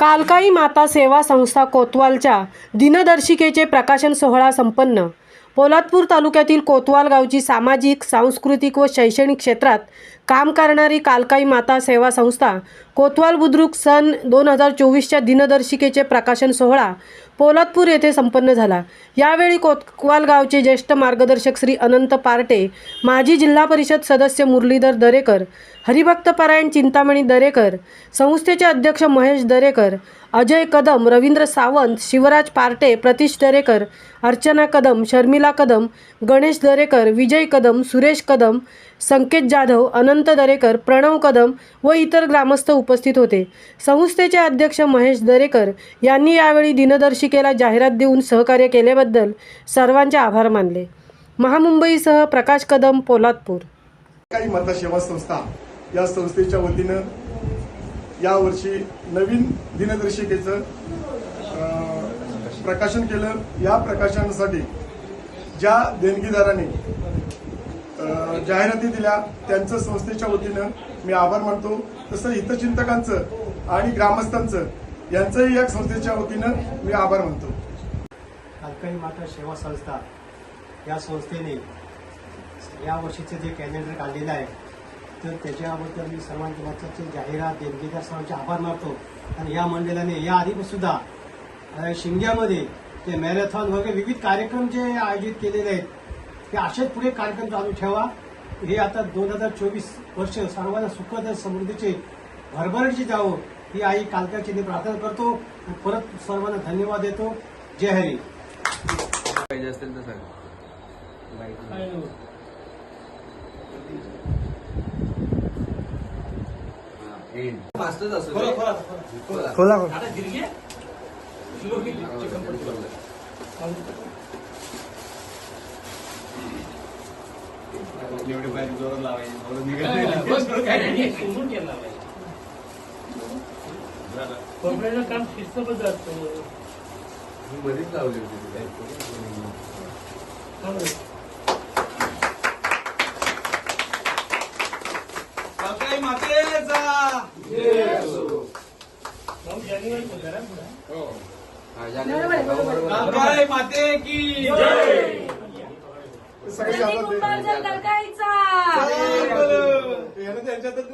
कालकाई माता सेवा संस्था कोतवालच्या दिनदर्शिकेचे प्रकाशन सोहळा संपन्न। पोलादपूर तालुक्यातील कोतवाल गावची सामाजिक, सांस्कृतिक व शैक्षणिक क्षेत्रात काम करणारी कालकाई माता सेवा संस्था कोतवाल बुद्रुक सन 2024च्या दिनदर्शिकेचे प्रकाशन सोहळा पोलादपूर येथे संपन्न झाला। यावेळी कोतवाल गावचे ज्येष्ठ मार्गदर्शक श्री अनंत पार्टे, माजी जिल्हा परिषद सदस्य मुरलीधर दरेकर, हरिभक्तपरायण चिंतामणी दरेकर, संस्थेचे अध्यक्ष महेश दरेकर, अजय कदम, रवींद्र सावंत, शिवराज पार्टे, प्रतीश दरेकर, अर्चना कदम, शर्मिला कदम, गणेश दरेकर, विजय कदम, सुरेश कदम, संकेत जाधव, अनंत दरेकर, प्रणव कदम व इतर ग्रामस्थ उपस्थित होते। संस्थेचे अध्यक्ष महेश दरेकर यांनी यावेळी दिनदर्शिकेला जाहिरात देऊन सहकार्य केल्याबद्दल सर्वांचे आभार मानले। महामुंबईसह प्रकाश कदम, पोलादपूर। कालकाई माता सेवा संस्था या संस्थेच्या वतीनं यावर्षी नवीन दिनदर्शिकेचं प्रकाशन केलं। या प्रकाशनासाठी ज्या देणगीदारांनी जाहिराती दिल्या त्यांचं संस्थेच्या वतीनं मी आभार मानतो। तसं हितचिंतकांचं आणि ग्रामस्थांचं यांचंही या संस्थेच्या वतीनं मी आभार मानतो। कालकाई माता सेवा संस्था या संस्थेने या वर्षीचे जे कॅलेंडर काढलेलं आहे तर त्याच्याबद्दल मी सर्वांच्या मागचे जाहिरात देणगीदार सर्वांचे आभार मानतो। आणि या मंडळाने या आधी सुद्धा शिमग्यामध्ये ते मॅरेथॉन वगैरे विविध कार्यक्रम जे आयोजित केलेले आहेत ते असेच पुढे कार्यक्रम चालू ठेवा। हे आता 2024 वर्ष सर्वांना सुखद समृद्धीचे भरभराटीचे जावं ही आई कालकाची प्रार्थना करतो। परत सर्वांना धन्यवाद देतो। जय हरी। पाहिजे असेल तर सांग। एवढे बाहेर जोरात काम शिस्तबद्ध असतं। बरीच लावली होती। कालकाई मातेचा कालकाई माते की जय। त्यांच्यातच